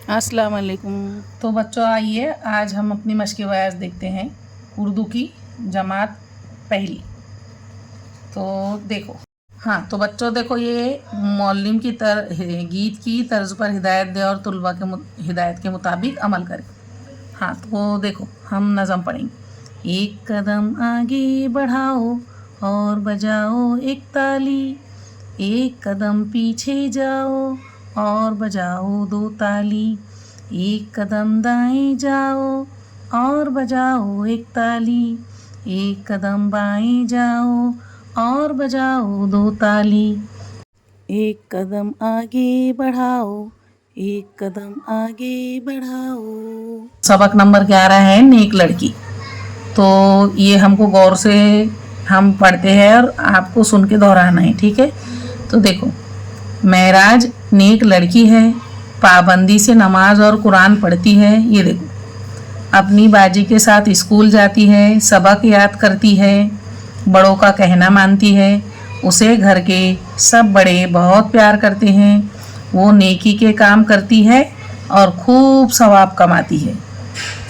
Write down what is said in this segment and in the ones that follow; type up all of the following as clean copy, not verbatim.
अस्सलाम वालेकुम। तो बच्चों आइए आज हम अपनी मश्क बयास देखते हैं उर्दू की जमात पहली। तो देखो, हाँ तो बच्चों देखो, ये मौलम की गीत की तर्ज पर हिदायत दे और तुलबा के हिदायत के मुताबिक अमल करें। हाँ तो देखो हम नज़म पढ़ेंगे। एक कदम आगे बढ़ाओ और बजाओ एक ताली, एक कदम पीछे जाओ और बजाओ दो ताली, एक कदम दाएं जाओ और बजाओ एक ताली, एक कदम बाएं जाओ और बजाओ दो ताली, एक कदम आगे बढ़ाओ, एक कदम आगे बढ़ाओ। सबक नंबर 11 है नेक लड़की। तो ये हमको गौर से हम पढ़ते हैं और आपको सुन के दोहराना है, ठीक है। तो देखो, महराज नेक लड़की है, पाबंदी से नमाज और कुरान पढ़ती है। ये देखो, अपनी बाजी के साथ स्कूल जाती है, सबक याद करती है, बड़ों का कहना मानती है, उसे घर के सब बड़े बहुत प्यार करते हैं, वो नेकी के काम करती है और खूब सवाब कमाती है।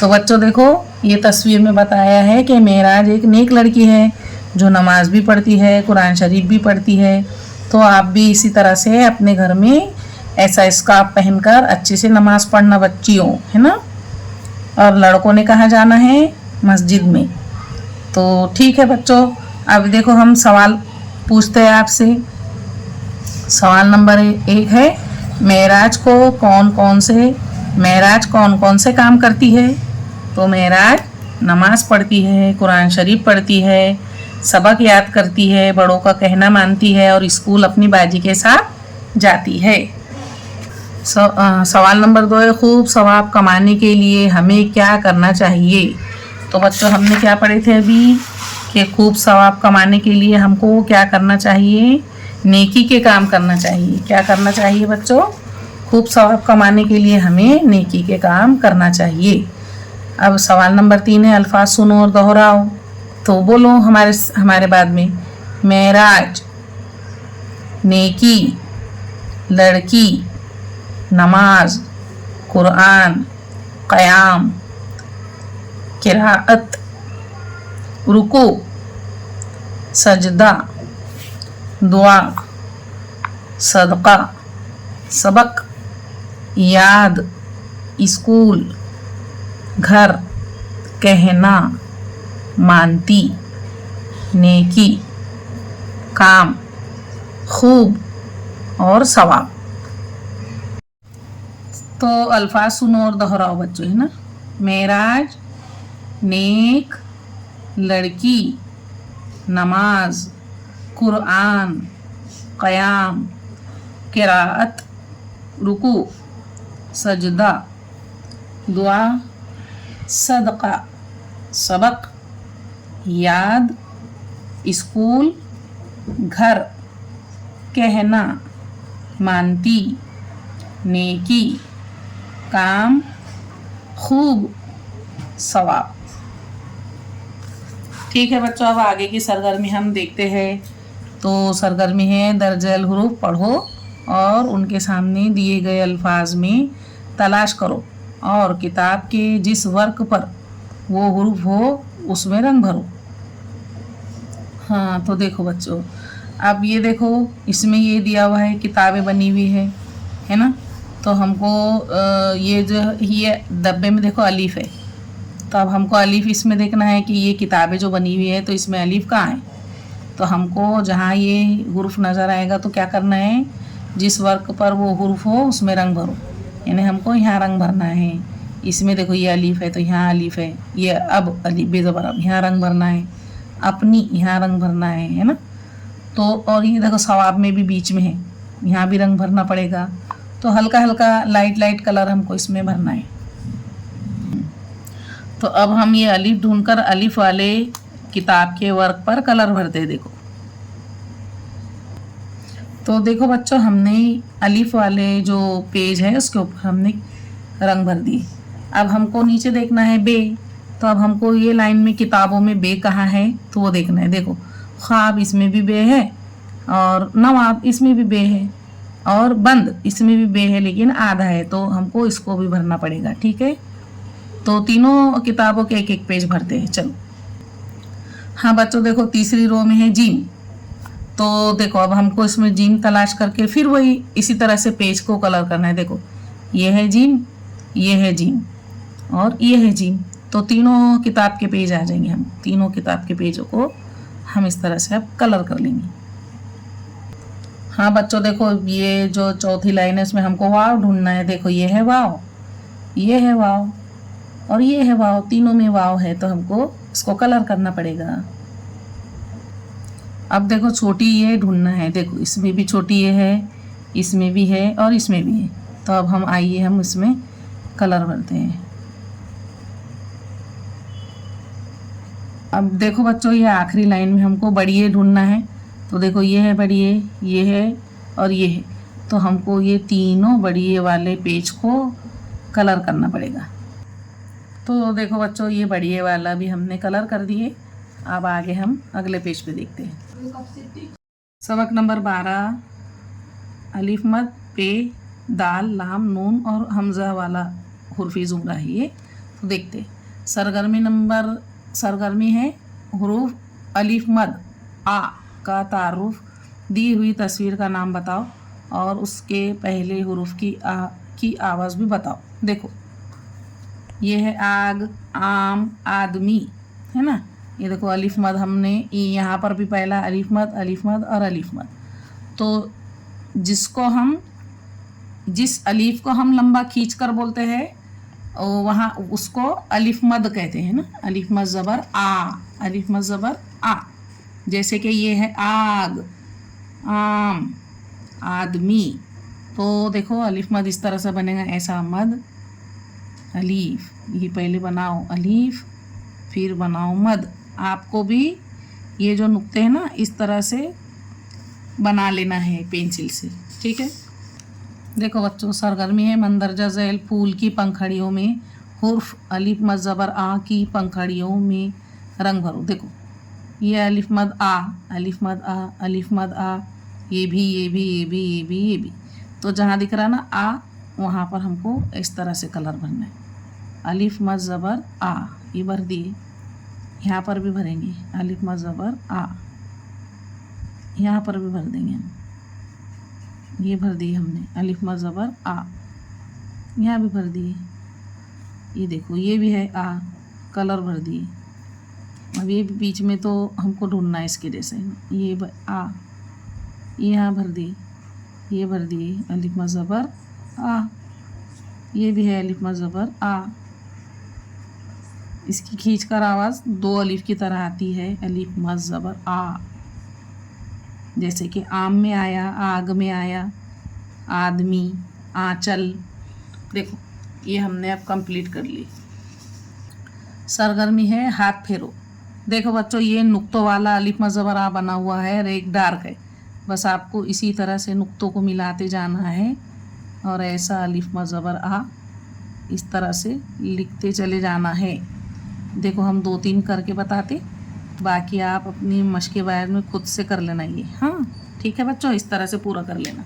तो बच्चों देखो, ये तस्वीर में बताया है कि महराज एक नेक लड़की है जो नमाज भी पढ़ती है, कुरान शरीफ भी पढ़ती है। तो आप भी इसी तरह से अपने घर में ऐसा स्कार्फ पहनकर अच्छे से नमाज पढ़ना बच्चियों, है ना। और लड़कों ने कहाँ जाना है? मस्जिद में। तो ठीक है बच्चों, अब देखो हम सवाल पूछते हैं आपसे। सवाल नंबर 1 है, महराज कौन कौन से काम करती है? तो महराज नमाज पढ़ती है, कुरान शरीफ पढ़ती है, सबक याद करती है, बड़ों का कहना मानती है और स्कूल अपनी बाजी के साथ जाती है। सवाल नंबर 2 है, खूब सवाब कमाने के लिए हमें क्या करना चाहिए? तो बच्चों हमने क्या पढ़े थे अभी कि खूब सवाब कमाने के लिए हमको क्या करना चाहिए? नेकी के काम करना चाहिए। क्या करना चाहिए बच्चों? खूब सवाब कमाने के लिए हमें नेकी के काम करना चाहिए। अब सवाल नंबर 3 है, अल्फाज सुनो और दोहराओ। तो बोलो हमारे बाद में। महराज, नेकी, लड़की, नमाज, कुरान, क़याम, किराअत, रुकू, सजदा, दुआ, सदका, सबक, याद, स्कूल, घर, कहना, मानती, नेकी, काम, खूब और सवाब। तो अल्फाज सुनो और दोहराओ बच्चों, है ना। महराज, नेक, लड़की, नमाज, कुरान, क़याम, किराअत, रुकू, सजदा, दुआ, सदका, सबक, याद, स्कूल, घर, कहना, मानती, नेकी, काम, खूब, सवाब। ठीक है बच्चों, अब आगे की सरगर्मी हम देखते हैं। तो सरगर्मी है, दर्जल हुरूफ पढ़ो और उनके सामने दिए गए अल्फाज में तलाश करो और किताब के जिस वर्क पर वो हुरूफ हो उसमें रंग भरो। हाँ तो देखो बच्चों, अब ये देखो, इसमें ये दिया हुआ है किताबें बनी हुई है ना। तो हमको ये डब्बे में देखो अलीफ है, तो अब हमको अलीफ इसमें देखना है कि ये किताबें जो बनी हुई है तो इसमें अलीफ कहाँ है। तो हमको जहाँ ये हुरूफ नज़र आएगा तो क्या करना है, जिस वर्क पर वो हुरूफ हो उसमें रंग भरो। यानी हमको यहाँ रंग भरना है। इसमें देखो ये अलीफ है तो यहाँ अलीफ है, ये अब अलीफ बेज़बर अब यहाँ रंग भरना है, अपनी यहाँ रंग भरना है ना। तो और ये देखो सवाब में भी बीच में है, यहाँ भी रंग भरना पड़ेगा। तो हल्का हल्का लाइट कलर हमको इसमें भरना है। तो अब हम ये अलीफ ढूंढकर अलीफ वाले किताब के वर्क पर कलर भरते हैं। देखो, तो देखो बच्चों, हमने अलीफ वाले जो पेज है उसके ऊपर हमने रंग भर दिए। अब हमको नीचे देखना है बे। तो अब हमको ये लाइन में किताबों में बे कहाँ है तो वो देखना है। देखो, ख्वाब इसमें भी बे है और नवाब इसमें भी बे है और बंद, इसमें भी बे है लेकिन आधा है, तो हमको इसको भी भरना पड़ेगा। ठीक है, तो तीनों किताबों के एक एक पेज भरते हैं। चलो, हाँ बच्चों देखो तीसरी रो में है जीम। तो देखो अब हमको इसमें जीम तलाश करके फिर वही इसी तरह से पेज को कलर करना है। देखो ये है जीम, ये है जीम और ये है जीम, तो तीनों किताब के पेज आ जाएंगे। हम तीनों किताब के पेजों को हम इस तरह से अब कलर कर लेंगे। हाँ बच्चों देखो ये जो चौथी लाइन है इसमें हमको वाव ढूंढना है। देखो ये है वाव, ये है वाव और ये है वाव, तीनों में वाव है, तो हमको इसको कलर करना पड़ेगा। अब देखो छोटी ये ढूंढना है। देखो इसमें भी छोटी ये है, इसमें भी है और इसमें भी है, तो अब हम आइए हम इसमें कलर भरते हैं। अब देखो बच्चों ये आखिरी लाइन में हमको बड़ी ए ढूंढना है। तो देखो ये है बड़ी ए, ये है और ये है, तो हमको ये तीनों बड़ी ए वाले पेज को कलर करना पड़ेगा। तो देखो बच्चों ये बड़ी ए वाला भी हमने कलर कर दिए। अब आगे हम अगले पेज पे देखते हैं। सबक नंबर 12 अलिफ मद पे दाल लाम नून और हमज़ा वाला हुर्फ़ी ज़ुमरा है ये। तो देखते हैं सरगर्मी है हुरूफ अलिफ मद आ का तारुफ, दी हुई तस्वीर का नाम बताओ और उसके पहले हुरूफ की आवाज़ भी बताओ। देखो ये है आग, आम, आदमी, है ना। ये देखो अलिफ मद हमने यहाँ पर भी पहला अलिफ मद और अलिफ मद। तो जिस अलिफ को हम लंबा खींच कर बोलते हैं वहाँ उसको अलिफ मद कहते हैं ना। अलिफ मद ज़बर आ, अलिफ मद ज़बर आ। जैसे कि ये है आग, आम, आदमी, तो देखो अलिफ मद इस तरह से बनेगा, ऐसा मद अलीफ, ये पहले बनाओ अलीफ फिर बनाओ मद। आपको भी ये जो नुक्ते हैं ना इस तरह से बना लेना है पेंसिल से। ठीक है, देखो बच्चों सरगर्मी है मंदरजा झैल फूल की पंखड़ियों में हुर्फ अलिफ मद ज़बर आ की पंखड़ियों में रंग भरो। देखो ये अलिफ मद आ, अलिफ मद आ, अलिफ मद आ, ये भी ये भी ये भी ये भी ये भी, तो जहाँ दिख रहा ना आ वहाँ पर हमको इस तरह से कलर भरना है। अलिफ मद ज़बर आ, ये भर दिए, यहाँ पर भी भरेंगे अलिफ मद ज़बर आ, यहाँ पर भी भर देंगे हम, ये भर दिए हमने अलिफ मद ज़बर आ, यहाँ भी भर दिए। ये देखो ये भी है आ, कलर भर दिए। अब ये बीच में तो हमको ढूंढना है इसके जैसे, ये आ, ये यहाँ भर दिए, ये भर दिए अलिफ मद ज़बर आ, ये भी है अलिफ मद ज़बर आ। इसकी खींचकर आवाज़ दो अलिफ की तरह आती है, अलिफ मद ज़बर आ। जैसे कि आम में आया, आग में आया, आदमी, आंचल। देखो ये हमने अब कंप्लीट कर ली। सरगर्मी है हाथ फेरो। देखो बच्चों ये नुक्तों वाला अलिफ मद ज़बर आ बना हुआ है और एक डार्क है, बस आपको इसी तरह से नुक्तों को मिलाते जाना है और ऐसा अलिफ मद ज़बर आ इस तरह से लिखते चले जाना है। देखो हम 2-3 करके बताते, बाकी आप अपनी मश्क वायर में खुद से कर लेना ये। हाँ ठीक है बच्चों, इस तरह से पूरा कर लेना।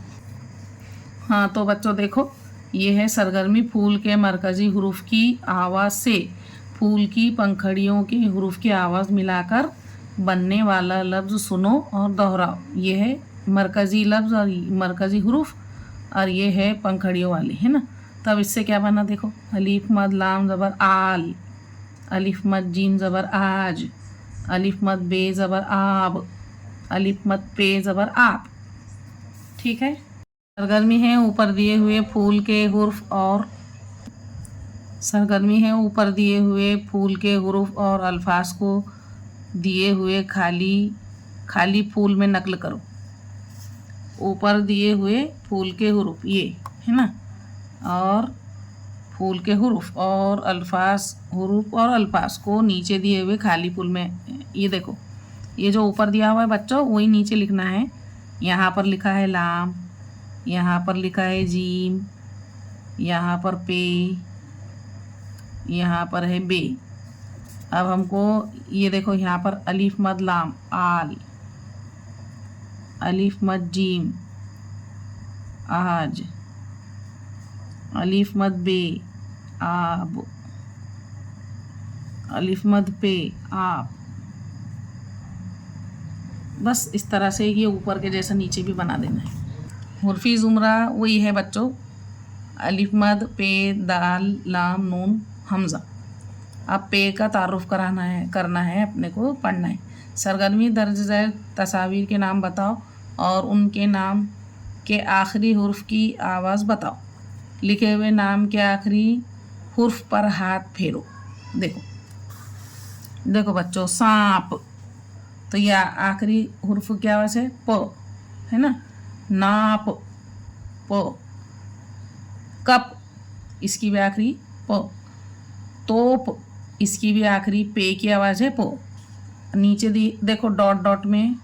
हाँ तो बच्चों देखो ये है सरगर्मी फूल के मरकज़ी हुरूफ की आवाज़ से फूल की पंखड़ियों के हुरूफ की आवाज़ मिलाकर बनने वाला लफ्ज़ सुनो और दोहराओ। ये है मरकज़ी लफ्ज़ और मरकज़ी हुरूफ और ये है पंखड़ियों वाले, है ना। तब इससे क्या बना देखो, अलिफ मद लाम ज़बर आल, अलिफ मद जीम ज़बर आज, अलिफ मद बे ज़बर आब, अलिफ मद पे ज़बर आप। ठीक है, सरगर्मी है ऊपर दिए हुए फूल के हुर्फ और सरगर्मी है ऊपर दिए हुए फूल के हुरूफ और अल्फाज को दिए हुए खाली फूल में नकल करो। ऊपर दिए हुए फूल के हुरूफ ये है ना, और फूल के हुरूफ और अल्फाज को नीचे दिए हुए खाली फूल में, ये देखो ये जो ऊपर दिया हुआ है बच्चों वही नीचे लिखना है। यहाँ पर लिखा है लाम, यहाँ पर लिखा है जीम, यहाँ पर पे, यहाँ पर है बे। अब हमको ये देखो यहाँ पर अलिफ मद लाम आल, अलिफ मद जीम आज, अलिफ मद बे आब, अलिफ मद पे आप। बस इस तरह से ये ऊपर के जैसा नीचे भी बना देना है। हुर्फी ज़ुमरा वही है बच्चों, अलिफ मद पे दाल लाम नून हमज़ा। अब पे का तारुफ करना है अपने को, पढ़ना है। सरगर्मी दर्ज झैल तस्वीर के नाम बताओ और उनके नाम के आखिरी हुर्फ की आवाज़ बताओ। लिखे हुए नाम के आखिरी हुर्फ पर हाथ फेरो। देखो बच्चों, सांप, तो यह आखिरी हुर्फ की आवाज़ है प, है ना। नाप, प। कप, इसकी भी आखिरी प। तोप, इसकी भी आखिरी पे की आवाज़ है प। नीचे देखो डॉट डॉट में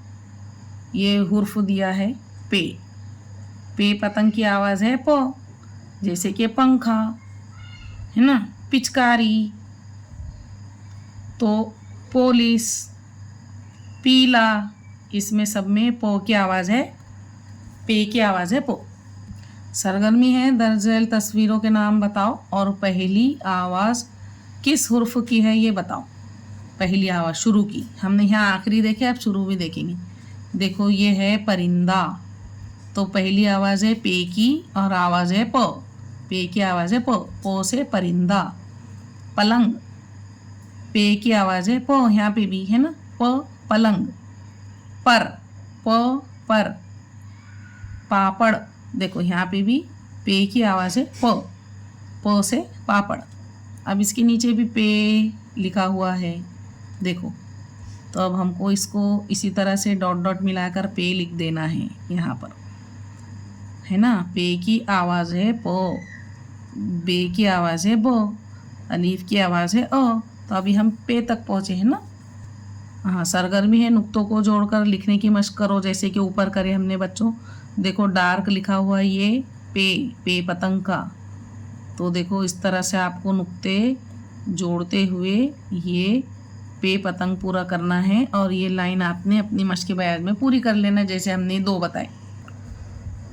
ये हुर्फ दिया है पे। पे पतंग की आवाज़ है प, जैसे कि पंखा, है ना। पिचकारी, तो पुलिस, पीला, इसमें सब में पो की आवाज़ है, पे की आवाज़ है पो। सरगर्मी है दर्ज झैल तस्वीरों के नाम बताओ और पहली आवाज़ किस हुर्फ की है ये बताओ। पहली आवाज़ शुरू की, हमने यहाँ आखिरी देखे, अब शुरू भी देखेंगे। देखो ये है परिंदा, तो पहली आवाज़ है पे की और आवाज़ है प। पे की आवाज़ है प से परिंदा। पलंग, पे की आवाज़ है प, यहाँ पे भी है ना प, पलंग। पर। पापड़, देखो यहाँ पे भी पे की आवाज़ है प से पापड़। अब इसके नीचे भी पे लिखा हुआ है, देखो। तो अब हमको इसको इसी तरह से डॉट डॉट मिलाकर पे लिख देना है यहाँ पर, है ना। पे की आवाज़ है प, बे की आवाज़ है ब, अलीफ की आवाज़ है अ। तो अभी हम पे तक पहुँचे हैं ना। हाँ, सरगर्मी है नुक्तों को जोड़कर लिखने की मशक करो, जैसे कि ऊपर करे हमने बच्चों। देखो डार्क लिखा हुआ है ये पे पतंग का। तो देखो इस तरह से आपको नुक्ते जोड़ते हुए ये पे पतंग पूरा करना है और ये लाइन आपने अपनी मशक बयान में पूरी कर लेना, जैसे हमने 2 बताए।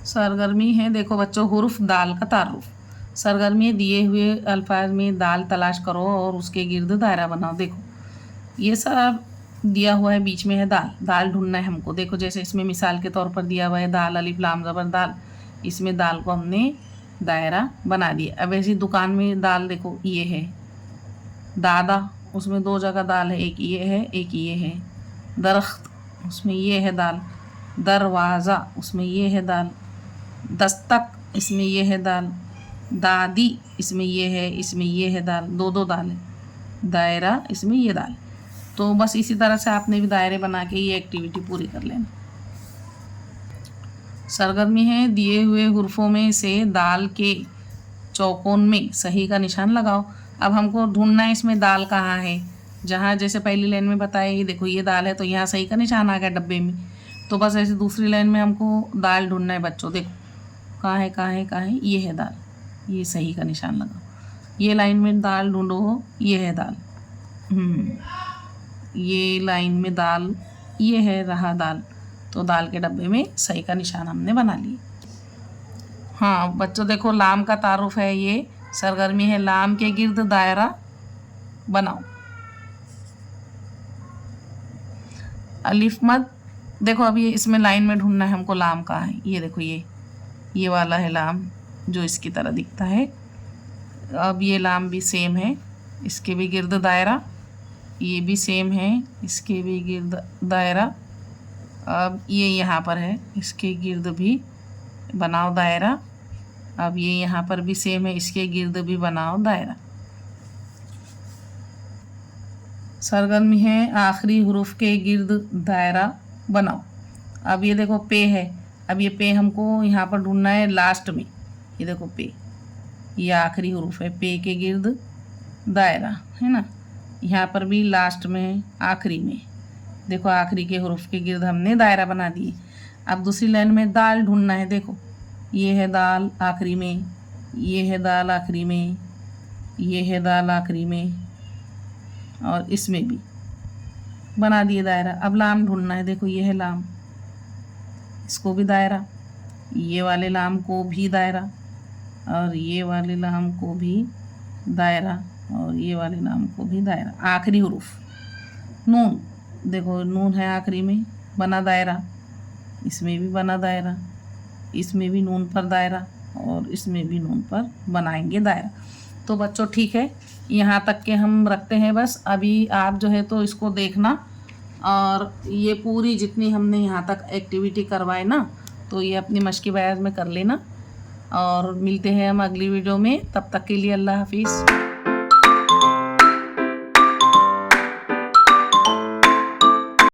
सरगर्मी है देखो बच्चों, हुर्फ दाल का तारुफ। सरगर्मी दिए हुए अल्फाज में दाल तलाश करो और उसके गिर्द दायरा बनाओ। देखो ये सब दिया हुआ है, बीच में है दाल ढूंढना है हमको। देखो जैसे इसमें मिसाल के तौर पर दिया हुआ है दाल अलिफ लाम ज़बर दाल, इसमें दाल को हमने दायरा बना दिया। अब ऐसी दुकान में दाल देखो ये है दादा, उसमें 2 जगह दाल है, एक ये है एक ये है। दरख्त, उसमें ये है दाल। दरवाज़ा, उसमें ये है दाल। दस्तक, इसमें ये है दाल। दादी, इसमें ये है, इसमें ये है दाल, 2 दाल है। दायरा, इसमें ये दाल। तो बस इसी तरह से आपने भी दायरे बना के ये एक्टिविटी पूरी कर लेना। सरगर्मी है दिए हुए हुर्फों में से दाल के चौकोन में सही का निशान लगाओ। अब हमको ढूंढना है इसमें दाल कहाँ है। जहाँ जैसे पहली लाइन में बताया ये देखो ये दाल है, तो यहाँ सही का निशान आ गया डब्बे में। तो बस ऐसे दूसरी लाइन में हमको दाल ढूंढना है बच्चों। देखो कहाँ है, ये है दाल, ये सही का निशान लगाओ। ये लाइन में दाल ढूंढो, ये है दाल। ये लाइन में दाल, ये है रहा दाल, तो दाल के डब्बे में सही का निशान हमने बना लिया। हाँ बच्चों देखो लाम का तारुफ है ये। सरगर्मी है लाम के गिर्द दायरा बनाओ। अलिफ मद, देखो अब ये इसमें लाइन में ढूंढना है हमको लाम का है। ये देखो ये वाला है लाम जो इसकी तरह दिखता है। अब ये लाम भी सेम है, इसके भी गिर्द दायरा। ये भी सेम है, इसके भी गिर्द दायरा। अब ये यहाँ पर है, इसके गिर्द भी बनाओ दायरा। अब ये यहाँ पर भी सेम है, इसके गिर्द भी बनाओ दायरा। सरगर्मी है आखिरी हुरूफ के गिर्द दायरा बनाओ। अब ये देखो पे है, अब ये पे हमको यहाँ पर ढूंढना है लास्ट में। ये देखो पे, ये आखिरी हुरूफ है, पे के गिर्द दायरा है ना। यहाँ पर भी लास्ट में आखिरी में देखो आखिरी के हुरूफ के गिर्द हमने दायरा बना दिए। अब दूसरी लाइन में दाल ढूंढना है। देखो ये है दाल आखिरी में, ये है दाल आखिरी में, ये है दाल आखिरी में, और इसमें भी बना दिए दायरा। अब लाम ढूंढना है। देखो ये है लाम, इसको भी दायरा। ये वाले लाम को भी दायरा, और ये वाले लाम को भी दायरा, और ये वाले लाम को भी दायरा। आखिरी हुरूफ नून, देखो नून है आखिरी में, बना दायरा, इसमें भी बना दायरा, इसमें भी नून पर दायरा, और इसमें भी नून पर बनाएंगे दायरा। तो बच्चों ठीक है, यहाँ तक के हम रखते हैं बस। अभी आप जो है तो इसको देखना, और ये पूरी जितनी हमने यहाँ तक एक्टिविटी करवाए ना, तो ये अपनी मश्की बयाज में कर लेना। और मिलते हैं हम अगली वीडियो में, तब तक के लिए अल्लाह हाफिज़।